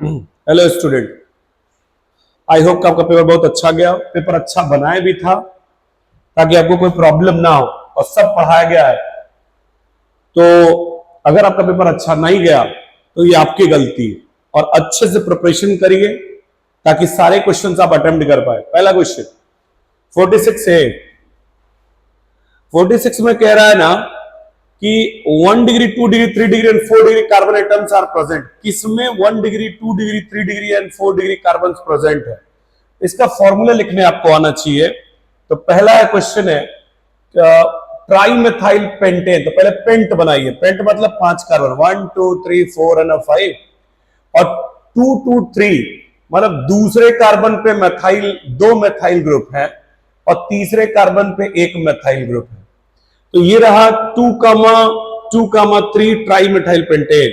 Hello student, I hope का आपका paper बहुत अच्छा गया। पेपर अच्छा बनाया भी था ताकि आपको कोई प्रॉब्लम ना हो और सब पढ़ाया गया है। तो अगर आपका पेपर अच्छा नहीं गया तो ये आपकी गलती है और अच्छे से प्रिपरेशन करिए ताकि सारे क्वेश्चंस आप अटेम्प्ट कर पाए। पहला क्वेश्चन 46 है। 46 में कह रहा है ना कि 1 degree 2 degree 3 degree and 4 degree carbon atoms are present. किसमें 1 degree 2 degree 3 degree and 4 degree carbon present है? इसका फॉर्मूला लिखने आपको आना चाहिए। तो पहला क्वेश्चन है ट्राई मेथाइल पेंटेन। तो पहले पेंट बनाइए। पेंट मतलब 5 कार्बन, 1 2 3 4 एंड 5, और 2 2 3 मतलब दूसरे कार्बन पे मेथाइल 2 मेथाइल ग्रुप है और तीसरे कार्बन पे 1 मेथाइल ग्रुप है। तो ये रहा 2,3 ट्राई मेथाइल पेंटेन।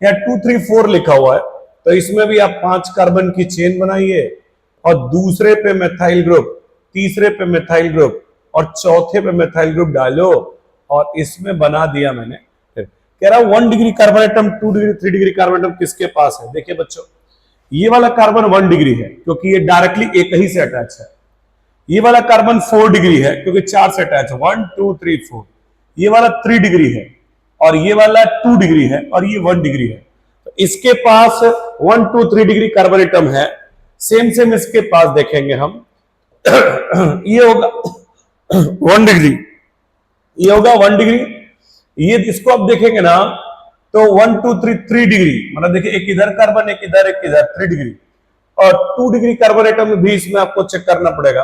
या 2 3 4 लिखा हुआ है, तो इसमें भी आप 5 कार्बन की चेन बनाइए और दूसरे पे मेथाइल ग्रुप, तीसरे पे मेथाइल ग्रुप और चौथे पे मेथाइल ग्रुप डालो और इसमें बना दिया मैंने। फिर कह रहा 1 degree carbon atom, 2 degree 3 degree carbon atom किसके पास है? देखिए बच्चों, ये वाला कार्बन 1 डिग्री है क्योंकि ये डायरेक्टली एक ही से अटैच है। ये वाला कार्बन 4 डिग्री है क्योंकि 4 से अटैच है, 1 2 3 4। ये वाला 3 डिग्री है और ये वाला 2 डिग्री है और ये 1 डिग्री है। तो इसके पास 1 2 3 डिग्री कार्बन एटम है। सेम सेम इसके पास देखेंगे हम ये होगा 1 डिग्री, ये होगा 1 डिग्री। ये इसको आप देखेंगे ना तो 1 2 3 डिग्री, मतलब देखिए एक इधर कार्बन, एक इधर, एक इधर, 3 डिग्री। और 2 डिग्री कार्बन एटम भी इसमें आपको चेक करना पड़ेगा।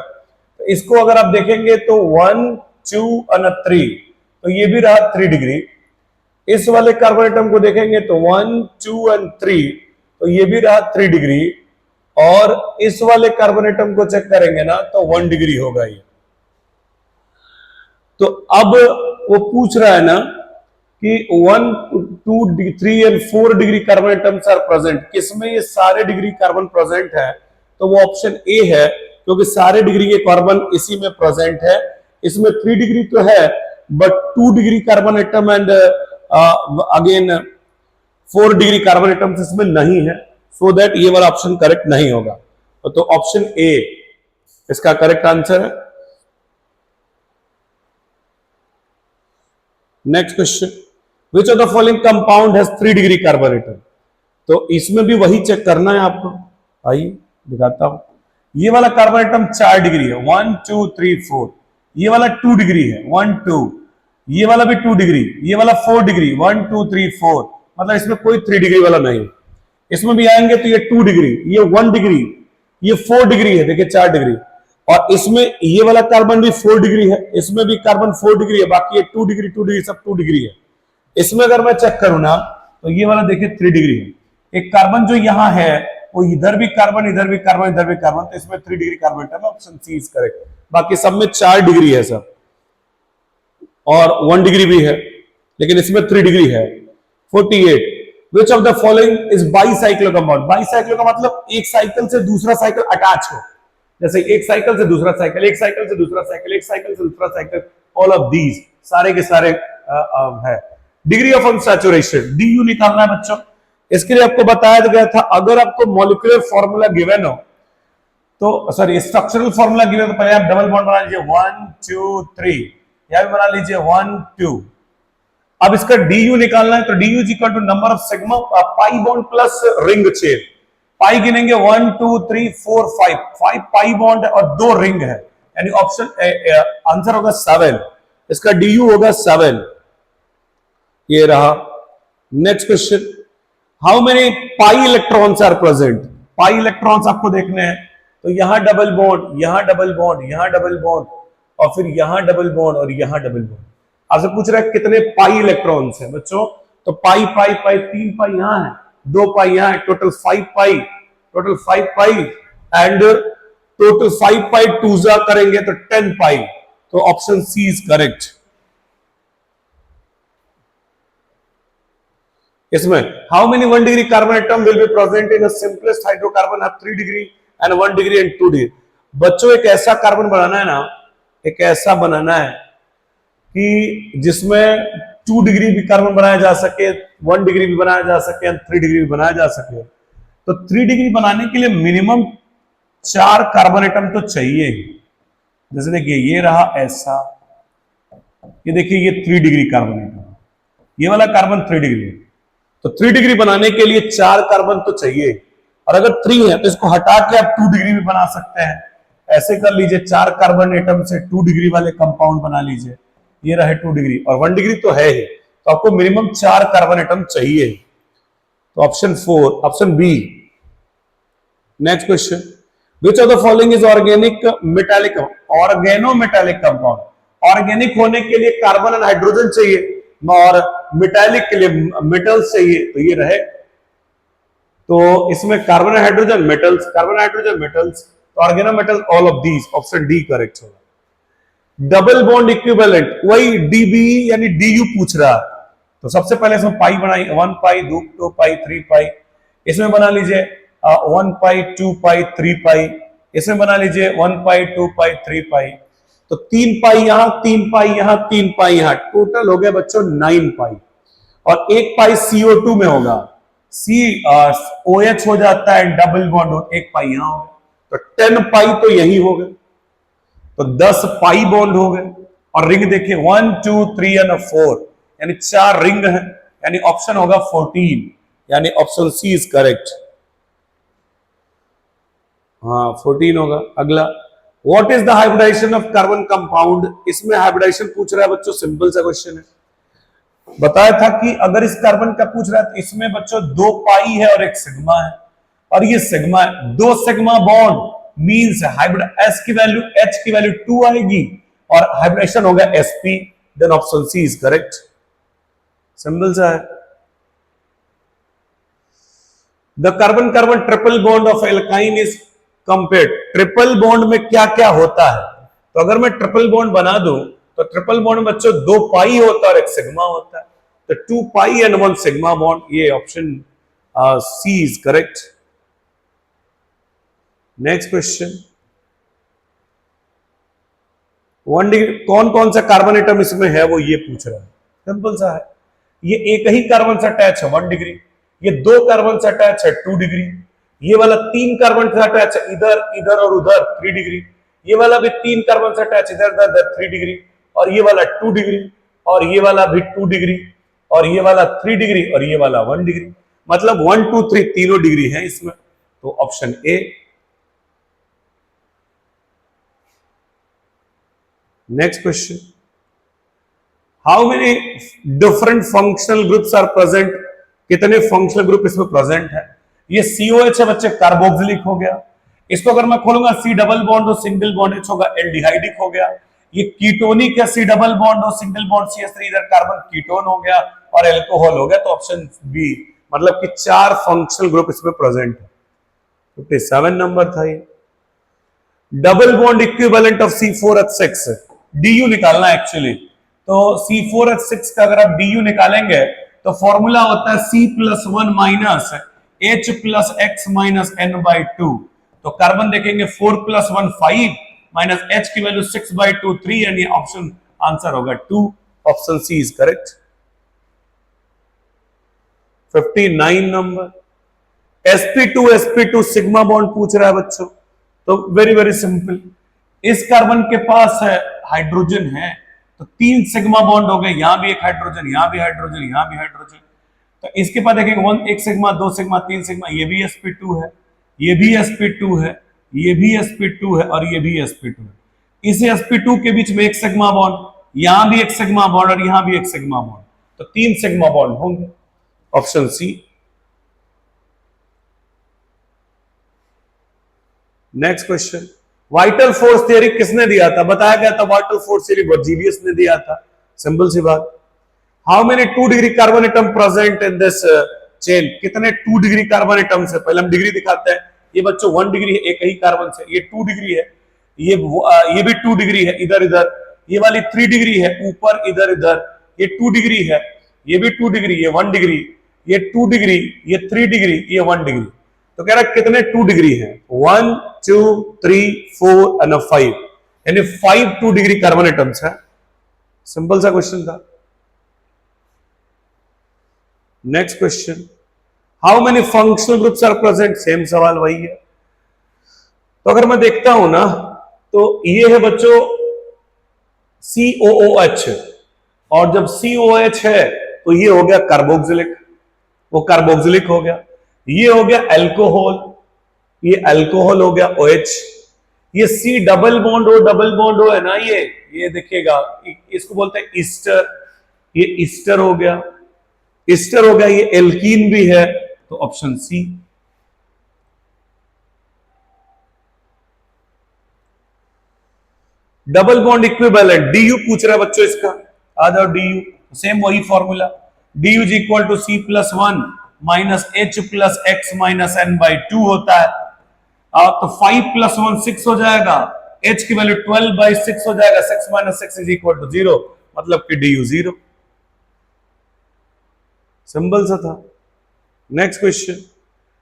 तो इसको अगर आप देखेंगे तो 1 2 और 3, तो ये भी रहा 3 डिग्री। इस वाले कार्बन एटम को देखेंगे तो 1 2 एंड 3, तो ये भी रहा 3 डिग्री। और इस वाले कार्बन एटम को चेक करेंगे ना तो 1 डिग्री होगा ये। तो अब वो पूछ रहा है ना कि 1 2 3 and 4 degree carbon atoms are present. किसमें ये सारे डिग्री कार्बन प्रेजेंट है? तो वो ऑप्शन ए है क्योंकि सारे डिग्री के कार्बन इसी में प्रेजेंट है। इसमें 3 डिग्री तो है but 2 degree carbon atom and again 4 degree carbon atoms इसमें नहीं है। सो दैट ये वाला ऑप्शन करेक्ट नहीं होगा। तो ऑप्शन ए इसका करेक्ट आंसर है। Next question, which of the following compound has 3 degree carbon atom? तो इसमें भी वही चेक करना है आपको। आइए दिखाता हूं। ये वाला कार्बन एटम 4 डिग्री है, 1 2 3 4। ये वाला 2 डिग्री है, 1 2। ये वाला भी 2 डिग्री, ये वाला 4 डिग्री, 1 2 3 4। मतलब इसमें कोई 3 डिग्री वाला नहीं। इसमें भी आएंगे तो ये 2 डिग्री, ये 1 डिग्री, ये 4 डिग्री है, देखिए 4 डिग्री। और इसमें ये वाला कार्बन भी 4 डिग्री है, इसमें भी कार्बन 4 डिग्री है, बाकी ये 2 डिग्री 2 डिग्री सब 2 डिग्री है। इसमें अगर मैं चेक करूं ना तो ये वाला देखिए 3 डिग्री है। एक कार्बन जो यहां है वो इधर भी कार्बन, इधर भी कार्बन, इधर भी कार्बन, तो इसमें 3 डिग्री कार्बन एटम है। Option C is correct. बाकी सब में 4 डिग्री है सब और 1 डिग्री भी है, लेकिन इसमें 3 डिग्री है। 48, which of the following is bicyclic compound? Bicyclo का मतलब एक साइकिल से दूसरा साइकिल अटैच हो, जैसे एक साइकिल से दूसरा साइकिल, एक साइकिल से दूसरा साइकिल, एक साइकिल से दूसरा साइकिल, ऑल ऑफ दीज सारे के सारे है। Degree of unsaturation D you निकालना है बच्चों। इसके लिए आपको बताया गया था अगर आपको मॉलिक्यूलर फॉर्मूला गिवन हो तो, सॉरी स्ट्रक्चरल फॉर्मूला गिवन, तो पहले आप डबल बॉन्ड बना लीजिए 1 2 3, या भी बना लीजिए 1 2। अब इसका du निकालना है तो du is equal to number of sigma pi bond plus ring chain. Pi गिनेंगे 1 2 3 4 5, 5 पाई बॉन्ड और 2 रिंग है, यानी ऑप्शन आंसर होगा 7। इसका du होगा 7। ये रहा। Next question, how many pi electrons are present? Pi electrons आपको देखने हैं तो यहां डबल बॉन्ड, यहां डबल बॉन्ड, यहां डबल बॉन्ड और फिर यहां डबल बॉन्ड और यहां डबल बॉन्ड। आपसे पूछ रहा है कितने पाई इलेक्ट्रॉन्स हैं बच्चों? तो पाई पाई पाई 3 पाई यहां है, 2 पाई यहां है, total 5 pi, total 5 pi and total 5 पाई 2 जा करेंगे तो 10 पाई। तो ऑप्शन सी इज करेक्ट। इसमें how many 1 degree carbon atom will be present in a simplest hydrocarbon have 3 degree and 1 degree and 2 degree? बच्चों एक ऐसा कार्बन बनाना है ना, एक ऐसा बनाना है कि जिसमें 2 डिग्री भी कार्बन बनाया जा सके, 1 डिग्री भी बनाया जा सके, 3 डिग्री भी बनाया जा सके। तो 3 डिग्री बनाने के लिए मिनिमम 4 कार्बन एटम तो चाहिए ही। जैसे देखिए ये रहा ऐसा, ये देखिए ये 3 डिग्री कार्बन एटम, ये वाला कार्बन 3 डिग्री है। तो 3 डिग्री बनाने के लिए 4 कार्बन तो चाहिए, और अगर 3 है तो इसको हटा के आप 2 डिग्री भी बना सकते हैं। ऐसे कर लीजिए, 4 कार्बन एटम से 2 डिग्री वाले कंपाउंड बना लीजिए। ये रहे 2 डिग्री, और 1 डिग्री तो है ही, तो आपको मिनिमम 4 कार्बन एटम चाहिए। तो option 4, option B. Next question, which of the following is organic metallic, organometallic compound. Organic होने के लिए कार्बन एंड हाइड्रोजन चाहिए, और मेटालिक के लिए मेटल्स चाहिए, तो ये रहे। तो इसमें carbon hydrogen metals, carbon hydrogen metals, तो organometal all of these, option D correct होगा। डबल बॉन्ड इक्विवेलेंट, वही डीबी यानी डीयू पूछ रहा है। तो सबसे पहले इसमें पाई बनाई, 1 पाई, 2 पाई, 3 पाई। इसमें बना लीजिए 1 पाई, 2 पाई, 3 पाई। इसमें बना लीजिए 1 पाई, 2 पाई, 3 पाई। तो 3 पाई यहां, 3 पाई यहां, 3 पाई यहां, टोटल हो गया बच्चों 9 पाई। और 1 पाई CO2 में होगा, OH हो जाता है, डबल बॉन्ड हो, 1 पाई यहां हो गया, तो 10 पाई तो यही हो गए, तो 10 पाई बॉन्ड हो गए। और रिंग देखिए 1 2 3 एंड 4, यानी 4 रिंग है, यानी ऑप्शन होगा 14, यानी ऑप्शन सी इज करेक्ट। हाँ 14 होगा। अगला, what is the hybridization of carbon compound. इसमें हाइब्रिडाइजेशन पूछ रहा है बच्चों, सिंपल सा क्वेश्चन है। बताया था कि अगर इस कार्बन का पूछ रहा है तो इसमें बच्चों 2 पाई है और 1 सिग्मा है, और ये सिग्मा है। 2 sigma bond means hybrid S की वैल्यू, एच की वैल्यू 2 आएगी, और हाइब्रिडेशन होगा sp, then option C is correct. Simple सा है। The carbon carbon triple bond of alkyne is compared. Triple bond में क्या क्या होता है, तो अगर मैं ट्रिपल बॉन्ड बना दूं तो ट्रिपल बॉन्ड में बच्चों 2 पाई होता है और 1 सिग्मा होता है, तो 2 पाई एंड 1 सिग्मा बॉन्ड, ये option C is correct. Next question, 1 degree कौन कौन सा कार्बन एटम इसमें है, वो ये पूछ रहा है। सिंपल सा है, ये एक ही कार्बन से अटैच है 1 डिग्री, ये 2 कार्बन से अटैच है 2 डिग्री, ये वाला 3 कार्बन से अटैच है इधर इधर और उधर 3 डिग्री, ये वाला भी 3 कार्बन से अटैच इधर उधर 3 डिग्री, और ये वाला 2 डिग्री, और ये वाला भी 2 डिग्री, और ये वाला 3 डिग्री, और ये वाला 1 डिग्री, मतलब 1 2 3 तीनों डिग्री है इसमें, तो option A. Next question, how many different functional groups are present. कितने फंक्शनल ग्रुप इसमें प्रेजेंट है। ये COH है बच्चे, कार्बोक्सिलिक हो गया। इसको अगर मैं खोलूंगा C डबल बॉन्ड और सिंगल बॉन्ड H होगा, एल्डिहाइडिक हो गया। ये कीटोनिक है, C डबल बॉन्ड और सिंगल बॉन्ड CH3, इधर कार्बन कीटोन हो गया और एल्कोहल हो गया, तो ऑप्शन बी, मतलब कि 4 फंक्शनल ग्रुप इसमें प्रेजेंट है। 57 नंबर था ये। Double bond equivalent of C4H6, DU निकालना एक्चुअली, तो C4H6 का अगर आप DU निकालेंगे तो फॉर्मूला होता है C+1 minus H plus X minus N/2। तो कार्बन देखेंगे 4 + 1 5 माइनस H की वैल्यू 6/2 3, यानी ऑप्शन आंसर होगा 2, option C is correct. 59 number, sp2 sigma bond पूछ रहा है बच्चों, तो वेरी वेरी सिंपल। इस कार्बन के पास है हाइड्रोजन है, तो 3 सिग्मा बॉन्ड हो गए, यहां भी एक हाइड्रोजन, यहां भी हाइड्रोजन, यहां भी हाइड्रोजन। तो इसके पास देखेंगे 1 सिग्मा, 2 सिग्मा, 3 सिग्मा, ये भी sp2 है, ये भी sp2 है, ये भी sp2 है, और ये भी sp2 है। इस sp2 के बीच में 1 सिग्मा बॉन्ड, यहां भी 1 सिग्मा बॉन्ड, और यहां भी 1 सिग्मा बॉन्ड, तो 3 सिग्मा बॉन्ड होंगे, option C. Next question, vital force theory किसने दिया था। बताया गया था वाइटल फोर्स थियरी बर्जीलियस ने दिया था, सिंपल सी बात। How many 2 degree carbon atom present in this chain. कितने 2 डिग्री कार्बन एटम से, पहले हम डिग्री दिखाते हैं। ये बच्चों 1 डिग्री है एक ही कार्बन से, ये 2 डिग्री है, ये भी 2 डिग्री है इधर इधर, ये वाली 3 डिग्री है ऊपर इधर इधर, ये 2 डिग्री है, ये भी 2 डिग्री, ये 1 डिग्री, ये 2 डिग्री, ये 3 डिग्री, ये 1 डिग्री। तो कह रहा है कितने 2 डिग्री है, 1 2 3 4 एंड 5, यानी 5 2 डिग्री कार्बन एटम्स है। सिंपल सा क्वेश्चन था। Next question, how many functional groups are present, same सवाल वही है। तो अगर मैं देखता हूं ना, तो ये है बच्चों COOH, और जब COH है तो ये हो गया कार्बोक्सिलिक, वो कार्बोक्सिलिक हो गया। ये हो गया अल्कोहल, ये अल्कोहल हो गया OH। ये C डबल बॉन्ड O है ना, ये देखिएगा, इसको बोलते हैं ईस्टर, ये ईस्टर हो गया, ईस्टर हो गया। ये एल्कीन भी है, तो option C. Double bond equivalent, DU पूछ रहा है बच्चों इसका, आ जाओ DU, सेम वही formula, DU is equal to C+1 minus H plus X minus N/2 होता है। तो 5 + 1 6 हो जाएगा, H की वैल्यू 12/6 हो जाएगा, 6 - 6 इज इक्वल टू 0, मतलब कि DU 0। सिंपल सा था। Next question,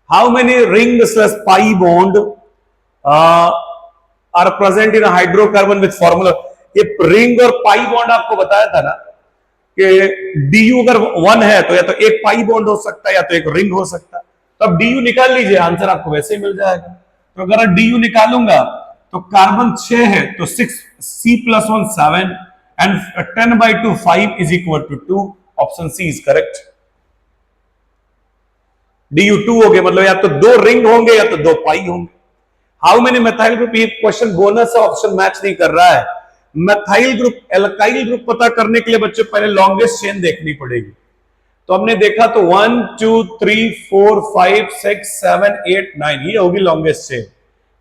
how many ring slash pi bond are present in hydrocarbon with formula. ये रिंग और पाई बॉन्ड आपको बताया था ना कि DU अगर 1 है तो या तो एक पाई बॉन्ड हो सकता है या तो एक रिंग हो सकता है। तो अब DU निकाल लीजिए, आंसर आपको वैसे ही मिल जाएगा। तो अगर DU निकालूंगा तो कार्बन 6 है तो 6, C+1 7 and 10/2 5 is equal to 2, option C is correct. DU 2 हो गया, मतलब या तो 2 रिंग होंगे या तो 2 पाई होंगे। हाउ मेनी मेथाइल ग्रुप, ये क्वेश्चन बोनस है, ऑप्शन मैच नहीं कर रहा है। मेथाइल ग्रुप, एल्काइल ग्रुप पता करने के लिए बच्चों पहले लॉन्गेस्ट चेन देखनी पड़ेगी। तो हमने देखा तो 1 2 3 4 5 6 7 8 9, ये होगी लॉन्गेस्ट चेन।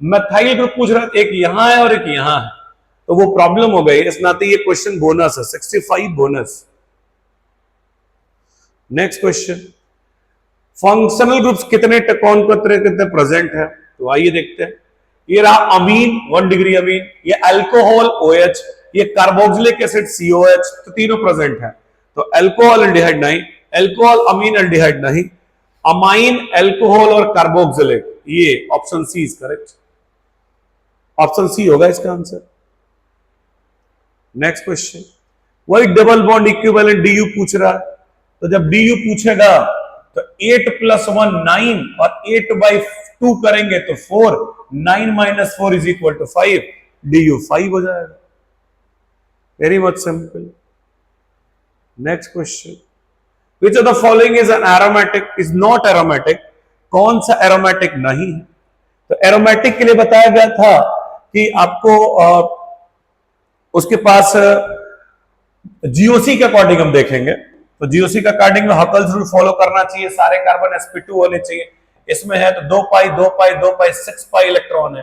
मेथाइल ग्रुप पूछ रहा है, एक यहां है और एक यहां है, तो वो प्रॉब्लम हो गई। इस नाते ये क्वेश्चन बोनस है, 65 bonus. Next question, functional groups कितने कितने प्रेजेंट है, तो आइए देखते हैं। ये रहा अमीन 1 डिग्री अमीन, ये अल्कोहल OH, ये कार्बोक्सिलिक एसिड COH, तो तीनों प्रेजेंट है। तो अल्कोहल एल्डिहाइड नहीं, अल्कोहल अमीन एल्डिहाइड नहीं, अमाइन अल्कोहल और कार्बोक्सिलिक, ये option C is correct, option C होगा इसका आंसर। नेक्स्ट क्वेश्चन, वही डबल बॉन्ड इक्विवेलेंट DU पूछ रहा है, तो जब DU पूछेगा तो 8 + 1 9 और 8/2 करेंगे तो 4, 9 - 4 इज इक्वल टू 5, DU 5 हो जाएगा। Very much simple. Next question, which of the following is an aromatic, is not aromatic, कौन सा एरोमेटिक नहीं है। तो एरोमेटिक के लिए बताया गया था कि आपको उसके पास GOC के अकॉर्डिंग हम देखेंगे, तो GOC के अकॉर्डिंग में हकल्स रूल फॉलो करना चाहिए, सारे कार्बन sp2 होने चाहिए। इसमें है तो 2 पाई 2 पाई 2 पाई 6 पाई इलेक्ट्रॉन है,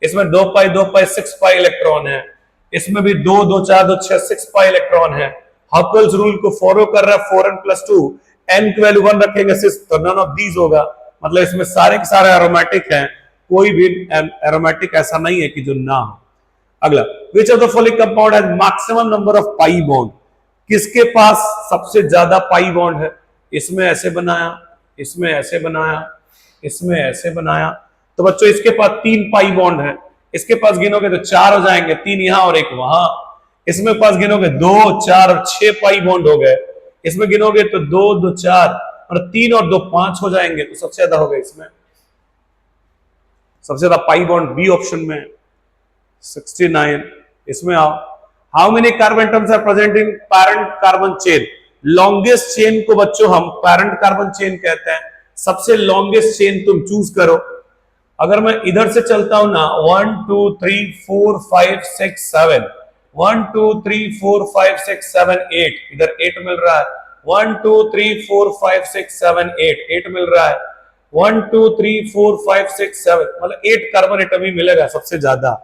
इसमें 2 पाई 2 पाई 6 पाई इलेक्ट्रॉन है, इसमें भी 2 2 4 2 6 6 पाई इलेक्ट्रॉन है। हकल्स रूल को फॉलो कर रहा है, 4n+2, n की वैल्यू 1 रखेंगे 6, तो नन ऑफ दीज होगा, मतलब इसमें सारे के सारे एरोमेटिक हैं, कोई भी एरोमेटिक ऐसा नहीं है कि जो ना हो। अगला, विच of the following compound has maximum number of pi bond, किसके पास सबसे ज्यादा पाई बॉन्ड है। इसमें ऐसे बनाया, इसमें ऐसे बनाया, इसमें ऐसे बनाया, तो बच्चों इसके पास 3 पाई बॉन्ड है। इसके पास गिनोगे तो 4 हो जाएंगे, 3 यहां और 1 वहां। इसमें पास गिनोगे 2 4 और 6 पाई बॉन्ड हो गए। इसमें गिनोगे तो 2 2 4 और 3 और 2 5 हो जाएंगे, तो सबसे ज्यादा हो गए इसमें, सबसे ज्यादा पाई बॉन्ड बी ऑप्शन में 69। इसमें आओ, how many carbon atoms are present in parent carbon chain. Longest chain को बच्चों हम पैरेंट कार्बन चेन कहते हैं। सबसे लॉन्गेस्ट चेन तुम चूज करो। अगर मैं इधर से चलता हूं ना, 1 2 3 4 5 6 7, 1 2 3 4 5 6 7 8, इधर 8 मिल रहा है। 1 2 3 4 5 6 7 8, 8 मिल रहा है। 1 2 3 4 5 6 7, मतलब 8 कार्बन एटम ही मिलेगा सबसे ज्यादा,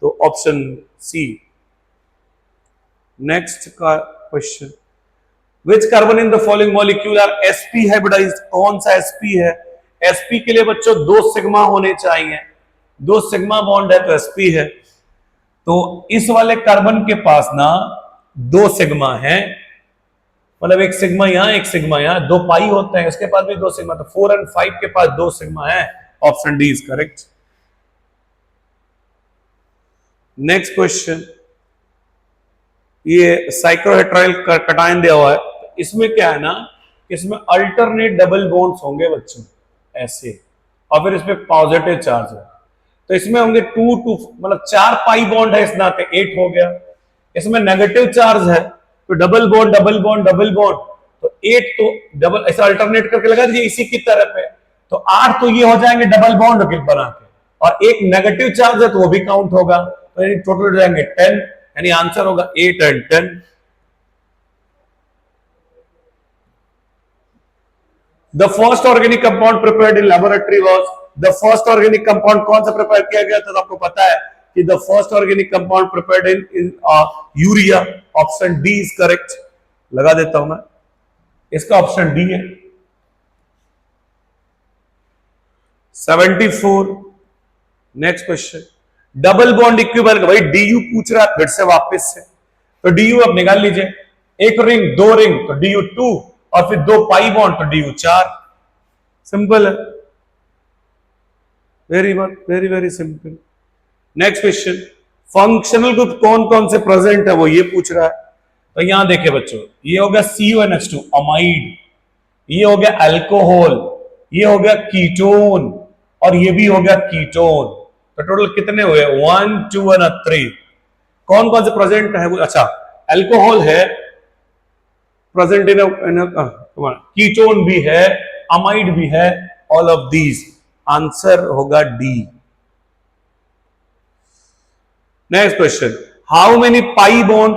तो ऑप्शन सी। नेक्स्ट का question, which carbon in the following molecule are sp hybridized, कौन सा sp है। sp के लिए बच्चों 2 सिग्मा होने चाहिए, 2 सिग्मा बॉन्ड है तो sp है। तो इस वाले कार्बन के पास ना 2 सिग्मा है, मतलब एक सिग्मा यहां एक सिग्मा यहां, 2 पाई होते हैं, इसके पास भी 2 सिग्मा, तो 4 और 5 के पास 2 सिग्मा है, option D is correct. Next question, ये साइक्लोहेट्राइल कटायन दिया हुआ है, इसमें क्या है ना इसमें अल्टरनेट डबल बॉन्ड्स होंगे बच्चों ऐसे, और फिर इसमें पॉजिटिव चार्ज है, तो इसमें होंगे 2 मतलब 4 पाई बॉन्ड है, इस नाते 8 हो गया। इसमें नेगेटिव चार्ज है तो double bond double bond double bond, तो 8 तो डबल ऐसा अल्टरनेट करके लगा दीजिए इसी की तरफ है, तो 8 तो ये हो जाएंगे डबल बॉन्ड बना के, और एक नेगेटिव चार्ज है तो वो भी काउंट होगा, तो यानी टोटल हो जाएंगे 10, यानी आंसर होगा 8 and 10। The first organic compound prepared in laboratory was, the first organic compound कौन सा प्रिपेयर किया गया था, तो आपको पता है कि the first organic compound prepared in urea, option D is correct. लगा देता हूं मैं, इसका ऑप्शन डी है। 74, next question, double bond equivalent, भाई डीयू पूछ रहा है फिर से वापस से, तो डीयू अब निकाल लीजिए, एक रिंग दो रिंग तो डीयू 2, और फिर 2 पाई बॉन्ड तो डीयू 4, सिंपल है, very very simple. Next question, functional group कौन कौन से प्रेजेंट है वो ये पूछ रहा है, तो यहां देखिए बच्चों, ये हो गया CuNH2 अमाइड, ये हो गया अल्कोहल, ये हो गया कीटोन, और ये भी हो गया कीटोन, तो टोटल कितने हुए 1 2 और 3, कौन कौन से प्रेजेंट है वो, अच्छा अल्कोहल है प्रेजेंट इन कीटोन भी है, अमाइड भी है, ऑल ऑफ दीज, आंसर होगा D. Next question, how many pi bond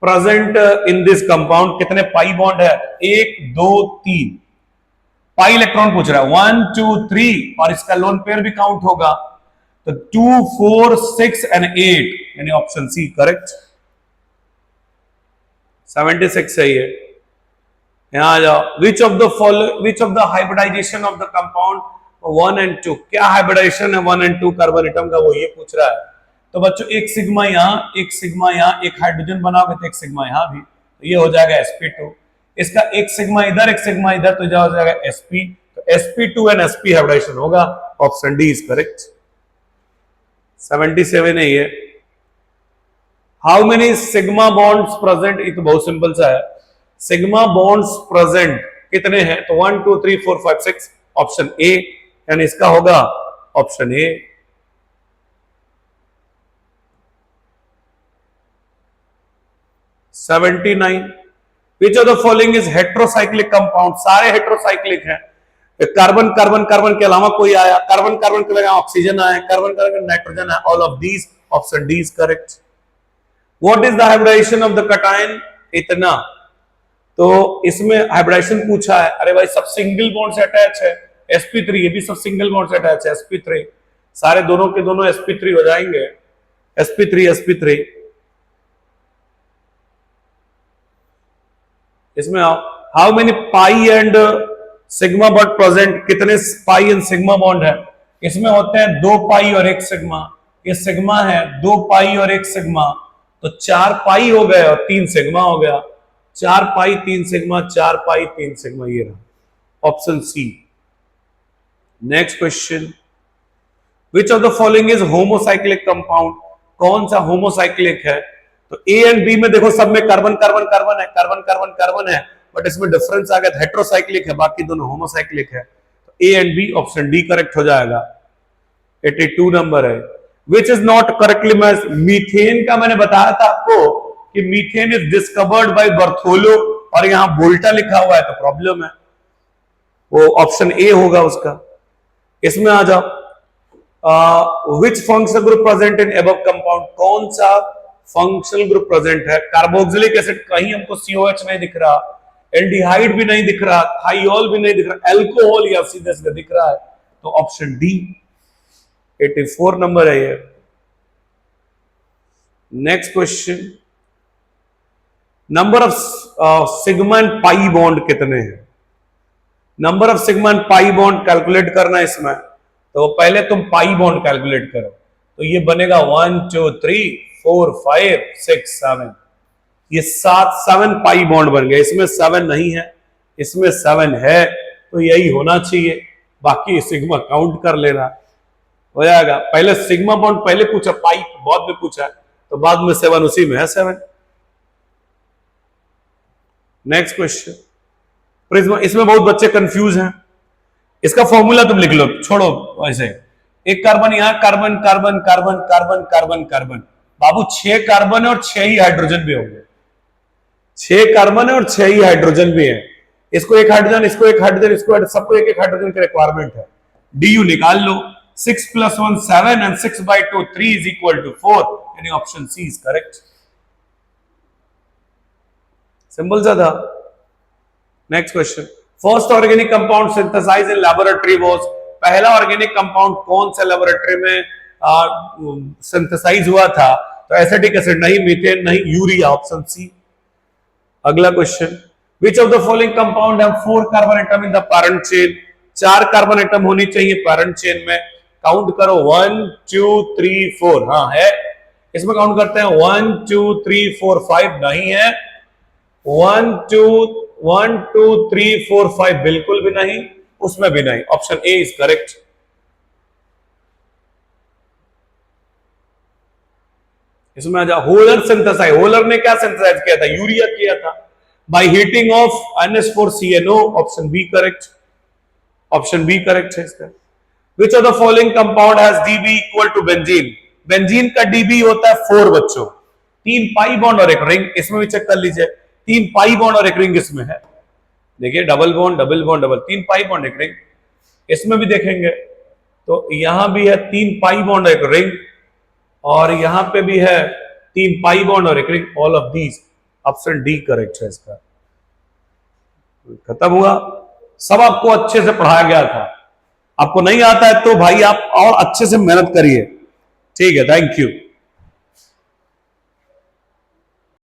present in this compound, कितने पाई बॉन्ड है, 1 2 3, पाई इलेक्ट्रॉन पूछ रहा है 1 2 3, और इसका लोन पेयर भी काउंट होगा, तो 2 4 6 एंड 8, यानी ऑप्शन सी करेक्ट। 76 सही है। यहां आ जाओ, which of the hybridization of the compound 1 and 2, क्या हाइब्रिडाइजेशन है 1 एंड 2 कार्बन एटम का, वो ये पूछ रहा है। तो बच्चों एक सिग्मा यहां, एक सिग्मा यहां, एक हाइड्रोजन बनाओगे तो एक सिग्मा यहां भी, तो ये हो जाएगा sp2, इसका एक सिग्मा इधर एक सिग्मा इधर, तो हो जाएगा sp, तो sp2 एंड sp हाइब्रिडाइजेशन होगा, ऑप्शन डी इज करेक्ट। 77 है ये, how many sigma bonds present, ये तो बहुत सिंपल सा है, सिग्मा बॉन्ड्स प्रेजेंट कितने हैं, तो 1 2 3 4 5 6, ऑप्शन ए, यानी इसका होगा option A. Which of the following is heterocyclic compound, सारे हेट्रोसाइक्लिक हैं, कार्बन कार्बन कार्बन के अलावा कोई आया, कार्बन कार्बन के अलावा ऑक्सीजन आया, कार्बन कार्बन नाइट्रोजन आया, all of these, option D is correct. What is the hybridization of the cation, इतना, तो इसमें हाइब्रिडाइजेशन पूछा है, अरे भाई सब सिंगल बॉन्ड से अटैच है, sp3, ये भी सब सिंगल बॉन्ड से अटैच है, sp3, सारे दोनों के दोनों sp3 हो जाएंगे, sp3 इसमें how many pi and sigma bond present, कितने पाई एंड सिग्मा बॉन्ड है, इसमें होते हैं 2 पाई और 1 सिग्मा, ये सिग्मा है 2 पाई और 1 सिग्मा, तो 4 पाई हो गए और 3 सिग्मा हो गया, 4 पाई 3 सिग्मा, 4 पाई 3 सिग्मा, ये रहा option C. Next question, which of the following is homocyclic compound, कौन सा होमोसाइक्लिक है, तो ए एंड बी में देखो सब में कार्बन कार्बन कार्बन है, कार्बन कार्बन कार्बन है, बट इसमें डिफरेंस आ गया, हेट्रोसाइक्लिक है, बाकी दोनों होमोसाइक्लिक है, तो A and B option D correct हो जाएगा। 82 नंबर है, which is not correctly match, methane का मैंने बताया था आपको कि methane is discovered by Berthelot, और यहां बोल्टा लिखा हुआ है तो प्रॉब्लम है, वो ऑप्शन ए होगा उसका। इसमें आ जाओ, विच functional group present in above compound, कौन सा फंक्शनल ग्रुप प्रेजेंट है, कार्बोक्सिलिक एसिड, कहीं हमको COH नहीं दिख रहा, एल्डिहाइड भी नहीं दिख रहा, थाइयोल भी नहीं दिख रहा, अल्कोहल या सीधे सीधे दिख रहा है, तो ऑप्शन डी। 84 नंबर है ये। Next question, number of sigma and pi bond कितने हैं, number of sigma and pi bond calculate करना है इसमें, तो पहले तुम पाई बॉन्ड कैलकुलेट करो, तो ये बनेगा 1 2 3 4 5 6 7, ये 7 पाई बॉन्ड बन गए, इसमें 7 नहीं है, इसमें 7 है, तो यही होना चाहिए, बाकी सिग्मा काउंट कर लेना, हो जाएगा। पहले सिग्मा बॉन्ड पहले पूछा, पाई बाद में पूछा, तो बाद में 7 उसी में है 7। नेक्स्ट क्वेश्चन, प्रिज्म, इसमें बहुत बच्चे कंफ्यूज हैं। इसका फॉर्मूला तुम लिख लो, छोड़ो ऐसे। एक कार्बन यहां, carbon carbon carbon carbon carbon carbon, बाबू 6 कार्बन है और 6 ही हाइड्रोजन भी होंगे। 6 कार्बन है और 6 ही हाइड्रोजन भी है। इसको एक हाइड्रोजन, इसको एक हाइड्रोजन, इसको सबको एक एक हाइड्रोजन की रिक्वायरमेंट है। डी निकाल लो, 6 + 1 7 and 6/2 3 is equal to 4, यानी option C is correct. Simple सा था। Next question, first organic compound synthesize in laboratory was, पहला ऑर्गेनिक कंपाउंड कौन सा लैबोरेटरी में सिंथेसाइज हुआ था? तो एसिटिक एसिड नहीं, मीथेन नहीं, यूरिया, ऑप्शन सी। अगला question, which of the following compound have 4 carbon atom in the parent chain, 4 carbon atom होनी चाहिए पैरेंट चेन में। काउंट करो 1 2 3 4, हाँ है। इसमें काउंट करते हैं 1 2 3 4 5, नहीं है। 1 2 3 4 5 बिल्कुल भी नहीं, उसमें भी नहीं, ऑप्शन ए इज करेक्ट। इसमें आ जाओ, होलर सिंथेसाइज, होलर ने क्या सिंथेसाइज किया था? यूरिया किया था by heating of NH4CNO, option B correct. Option B correct है इसका। Which of the following compound has DB equal to benzene, benzene का DB होता है 4 बच्चों, 3 पाई बॉन्ड और एक रिंग। इसमें भी चेक कर लीजिए, 3 पाई बॉन्ड और एक रिंग इसमें है। देखिए double bond double bond double, 3 pi bond एक रिंग। इसमें भी देखेंगे तो यहां भी है 3 पाई बॉन्ड एक रिंग, और यहां पे भी है 3 पाई बॉन्ड और एक ring. All of these, option D correct है इसका। खत्म हुआ। सब आपको अच्छे से पढ़ाया गया था। आपको नहीं आता है तो भाई आप और अच्छे से मेहनत करिए। ठीक है, थैंक यू।